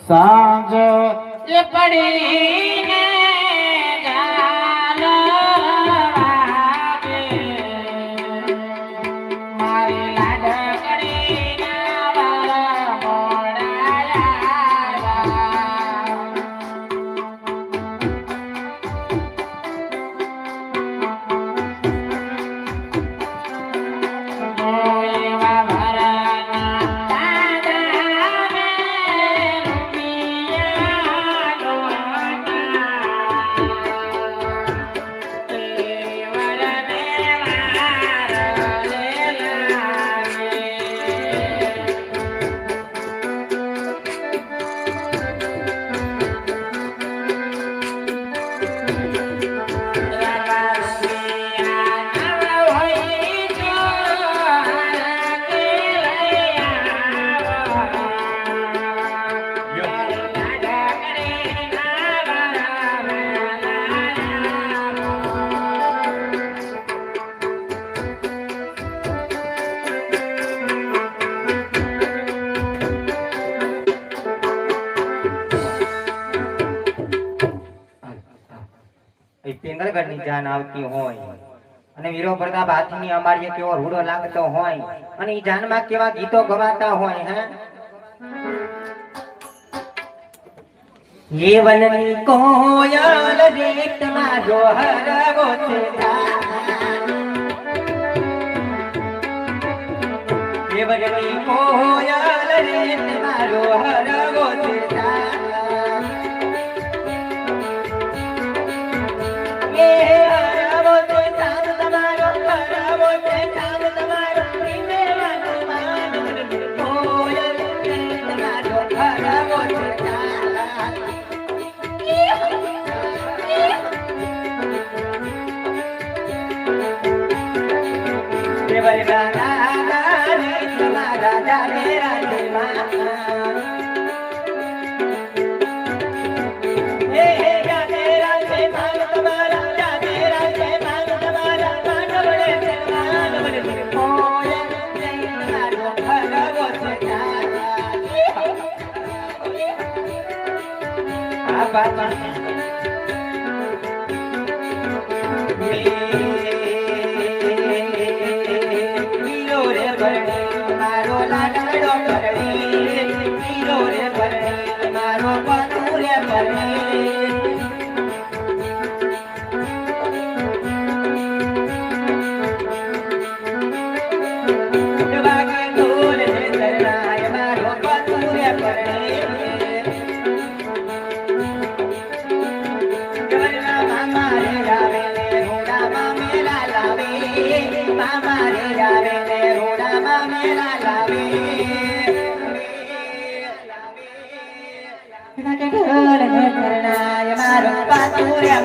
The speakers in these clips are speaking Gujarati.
સાંજ એ પડીને ગાલો વાગે, મારી લાડકડીના વાળા મોડાયા. એવા ભરાના દાદાને રૂપિયા લોટા, એ વરને વારલે લાગે. પિંગળગઢની જાન આવતી હોય અને વીરો પ્રતાપ હાથની અમારીએ કેવો રૂડો લાગતો હોય અને ઈ જાનમાં કેવા ગીતો ગવાતા હોય હે. જીવનની કોયલ રીતમાં જોહરવો છે, જીવનની કોયલ રીતમાં જોહરવો છે. મારો લાડડો મારો પતુરે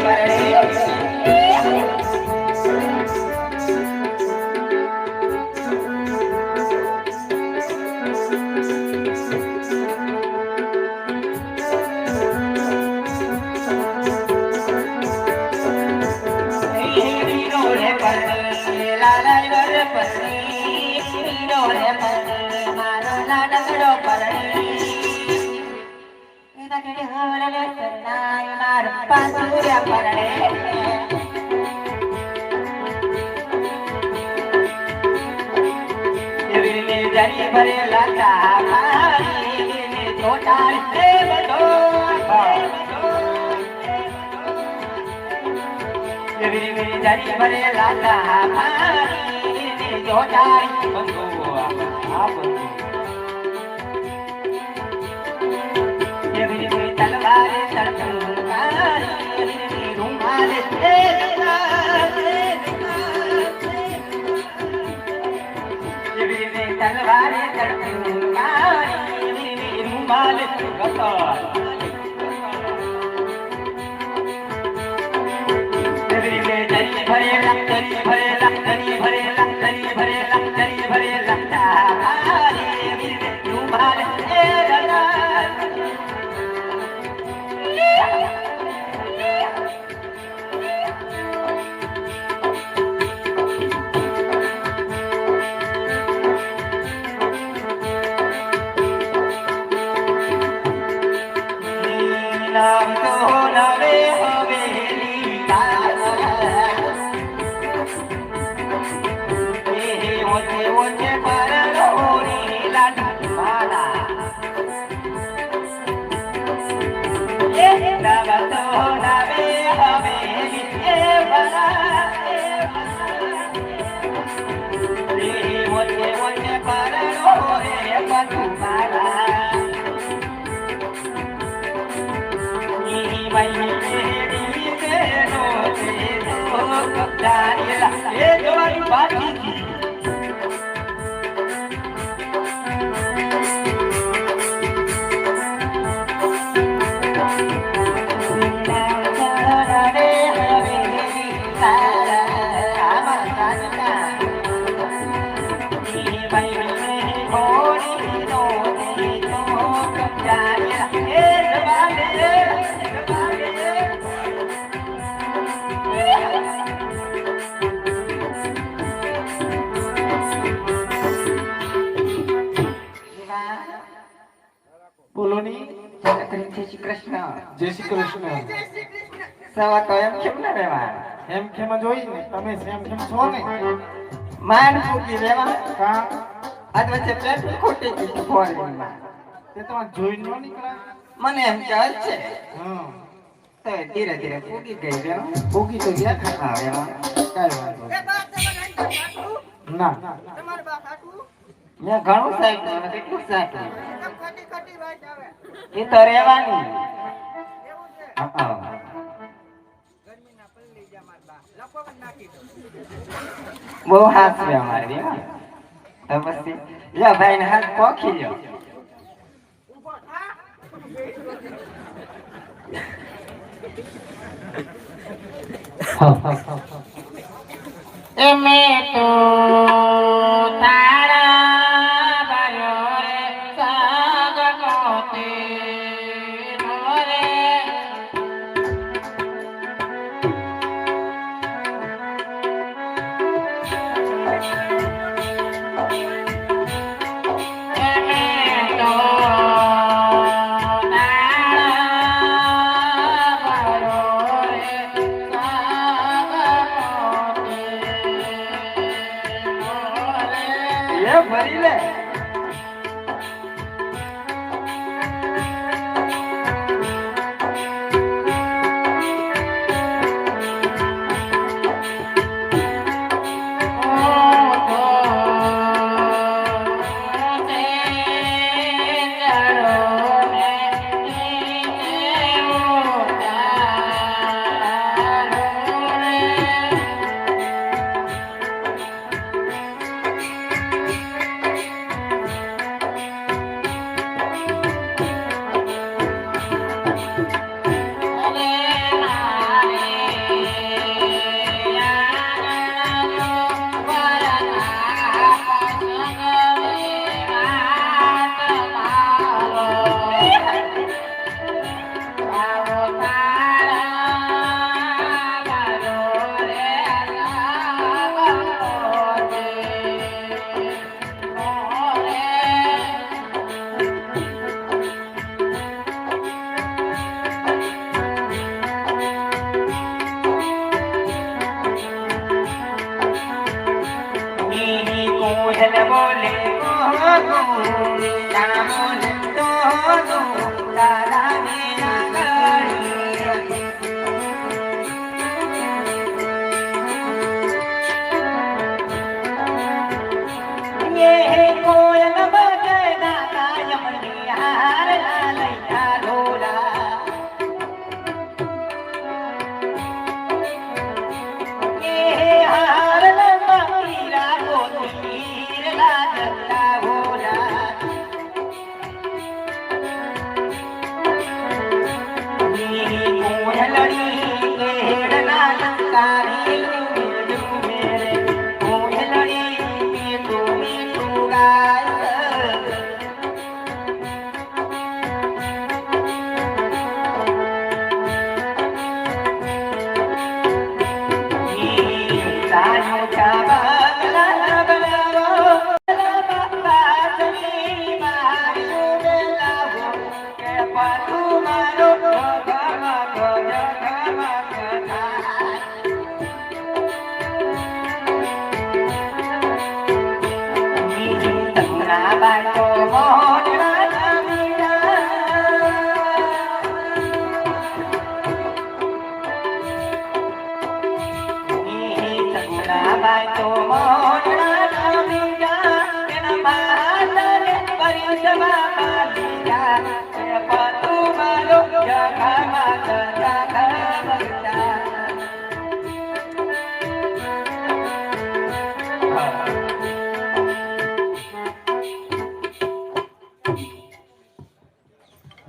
જય શ્રી કૃષ્ણ. જય શ્રી કૃષ્ણ. સવા તો એમ કેમ ના રહેવા? એમ કેમ જ હોય ને, તમે સેમ કેમ છો ને? માંડ મૂકી રહેવા. કા આજ વચ્ચે પેટ્રોલ ખોટી ગઈ ફોરવીલમાં. તે તમારે જોઈ ન નીકળ્યા? મને એમ કે હજ છે. હા તો ધીરે ધીરે ફૂગી ગઈ રહ્યો. ભોગી તો ગયા ખરા. હા એમાં કાંઈ વાંધો નહીં. ના મેં ઘણું સાચું અને કેટલું સાચું એ તો રહેવાની. હા બહુ હાથ છે અમારે એમાં. તો પછી લ્યો ભાઈ ને હાથ પોખી લ્યો. એમે તો તારા બાયો રે સાગ કોતે મોરે એમે તો ભરી લે. બોલે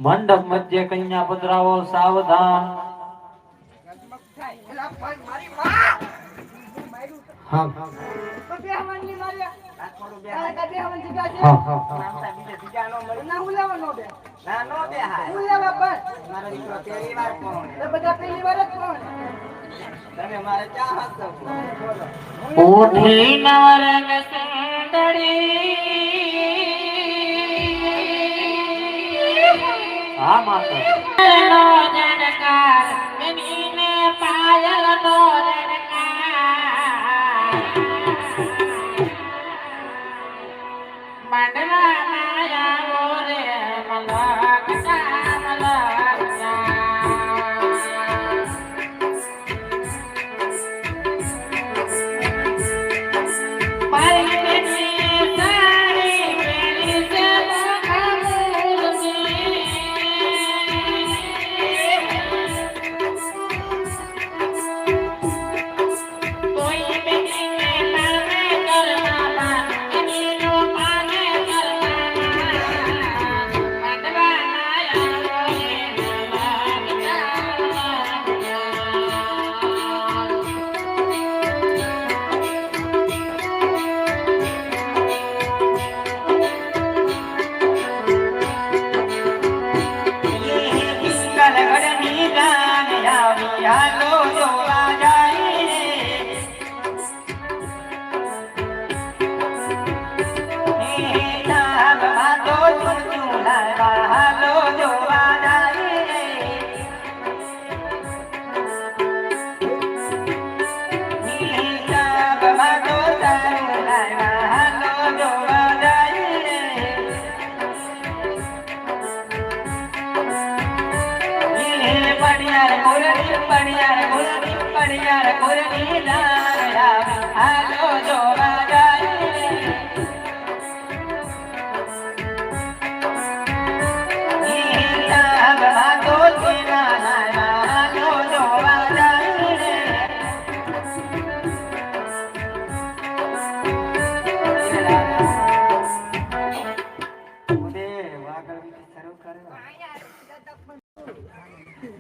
મંડપ મધ્ય કન્યા પધરાવો સાવધાન. હા ઉઠી નવરંગ સુંદરી હા માતા નો જણકાર બેનીને પાયલ નો રણકાર માંડવા માયા ઓરે મલકતા મલકતા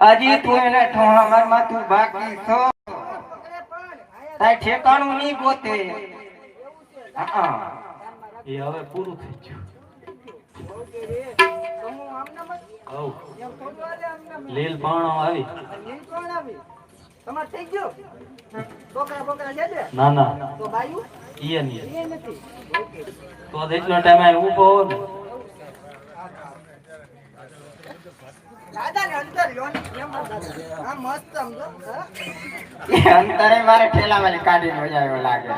હજી તું એને ઠોહા માર તું બાકી છો તાય ઠેકાણું નહીં ગોતે હા એ હવે પૂરું થઈ ગયું હઉ લીલ પાણો આવી ના ના ઈ નહીં તો એટલો ટાઈમ આય ઊભો હો ને અંતરે મારે ઠેલા વાળી કાઢી મજા લાગે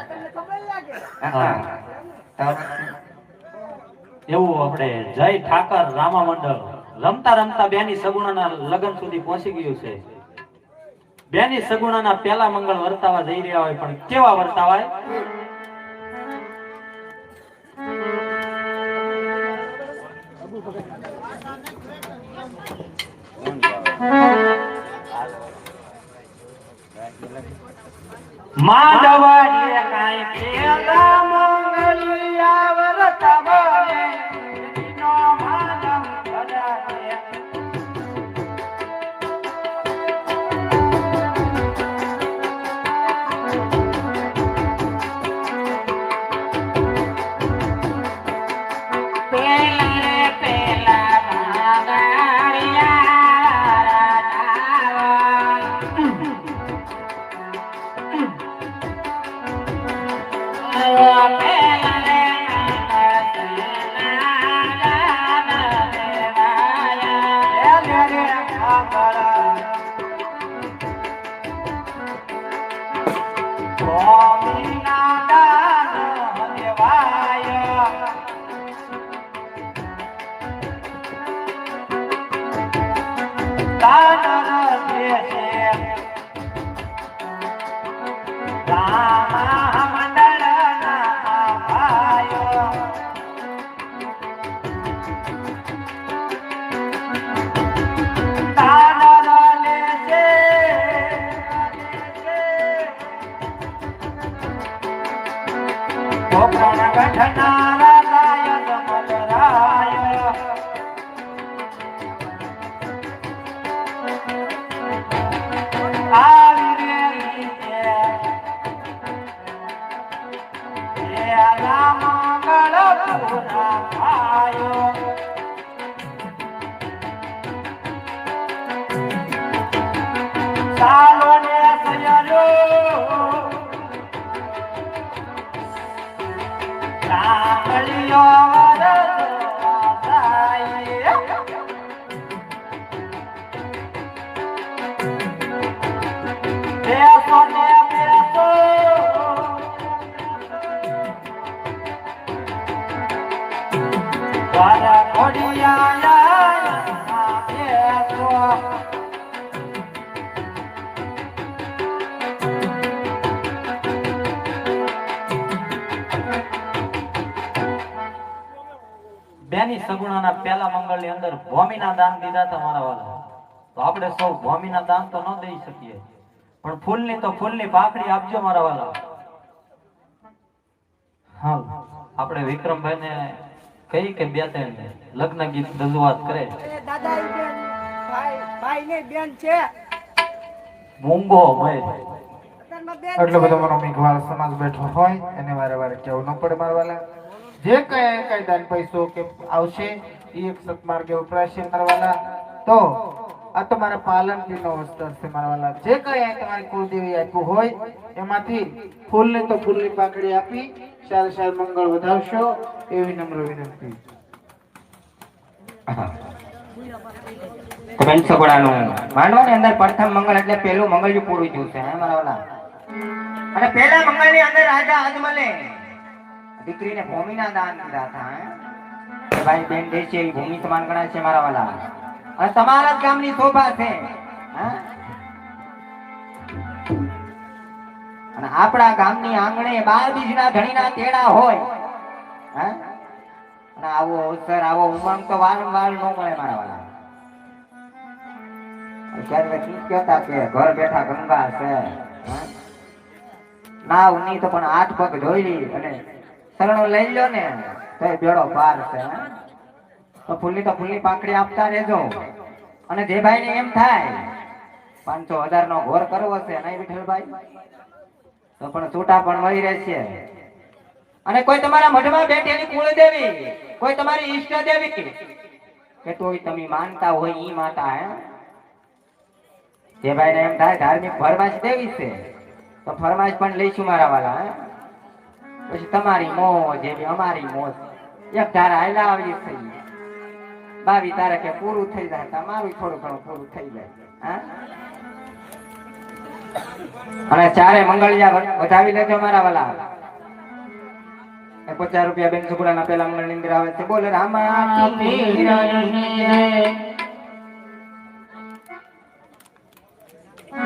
એવું આપણે જય ઠાકર રામા મંડળ રમતા રમતા બેની સગુણાના લગ્ન સુધી પહોંચી ગયું છે. બેની સગુણાના પહેલા મંગળ વર્તાવા જઈ રહ્યા હોય પણ કેવા વર્તાવાય? માધવાડીએ કાંઈ પેલા મંગલિયા વર્તાવાય નો માધવ ભરાય બેની સગુણાના પહેલા મંગળની અંદર ભૂમિના દાન દીધા હતા મારા વાલા. તો આપણે સૌ ભૂમિના દાન તો ન દઈ શકીએ, પણ ફૂલની તો ફૂલની પાખડી આપજો મારા વાલા. હા, આપણે વિક્રમભાઈને કહી કે બે ત્રણ લગ્ન ગીત રજૂઆત કરે. દાદા ઈ બેન ભાઈ ને બેન છે. મૂંગો મય અત્યારમાં બેન એટલો છે. બધો મારો મેઘવાળ સમાજ બેઠો હોય એને વારે વારે કહેવું ન પડે મારા વાલા. જે કઈ દાન પૈસો કે આવશે એ એક સત્માર્ગે વપરાશે મારા વાલા. તો આ તમારા પાલનથી નો વસ્ત્ર છે મારા વાલા. જે કઈ તમારી કુળદેવી આપ્યું હોય એમાંથી ફૂલને તો ફૂલની પાકડી આપી સાલ સાલ મંગળ વધાવશો એવી નમ્ર વિનંતી. બેન સગુણાનું માંડવાની અંદર પ્રથમ મંગળ એટલે પેલું મંગળિયું પૂરું થયું છે હે મારા વાલા. અને પેલા મંગળની અંદર રાજા અજમલે દીકરીને ભૂમિના દાન દીધા હતા હે. ભાઈ બેન દે છે એ ભૂમિ સમાન ગણાય છે મારા વાલા. અને તમારા જ ગામની શોભા છે હે. અને આપણા ગામની આંગણે 12 બીજના ધણીના તેડા હોય હે. અને આવો અવસર આવો ઉમંગ તો વારંવાર ન મળે મારા વાલા. અત્યારે કહેતા કે ઘર બેઠા ગંગા છે હે. ના ઉની તો પણ 8 પગ ધોઈ અને શરણો લઈ લ્યો ને તો એ બેડો પાર છે હે. તો ફૂલની પાકડી આપતા રહેજો. અને જે ભાઈને એમ થાય 500,000 નો ઘોર કરવો છે નહીં વિઠ્ઠલભાઈ તો પણ છૂટા પણ મળી રહેશે. અને કોઈ તમારા મઢમાં બેઠેલી કુળદેવી, કોઈ તમારી ઈષ્ટ દેવી કે તોય તમે માનતા હોય ઈ માતા હે. જે ભાઈને એમ થાય ધાર્મિક ફરમાશ દેવી છે તો ફરમાશ પણ લઈશું મારા વાલા હે. પછી તમારી મોજ એવી અમારી મોજ એક ધારા હાલ્યા આવી થઈ 22 તારીખે પૂરું થઈ જાય તમારું થોડું ઘણું પૂરું થઈ જાય હા. અને ચારે મંગળિયા વધાવી લેજો મારા વાલા. 50 રૂપિયા બેન સુગુણાના પેલા મંગળ ની અંદર આવે છે. બોલ રામા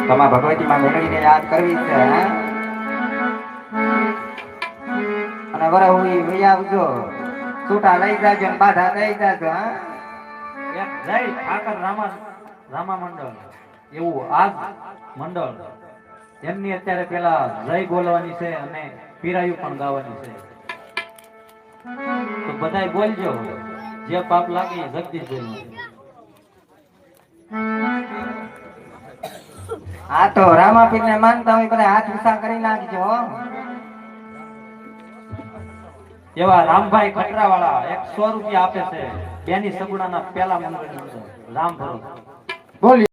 તમારા ભગવતી માં મેળવીને યાદ કરવી છે હે. અને વરા હું વહી આવજો છૂટા લઈ જાજો ને બાધા લઈ જાજો હા. એક જય ઠાકર રામા મંડળ એવું આ મંડળ એમની અત્યારે પેલા જય બોલવાની છે અને પીરાયું પણ ગાવાની છે. તો બધાય બોલજો જે પાપ લાગે એ જગદીશભાઈ. આ તો રામાપીર ને માનતા હોય બધા હાથ ઊંચા કરી નાખજો હો. એવા રામભાઈ ખટરાવાળા 100 રૂપિયા આપે છે બેની સગુણાના પેલા મંગળની અંદર રામ ભરોસે. બોલી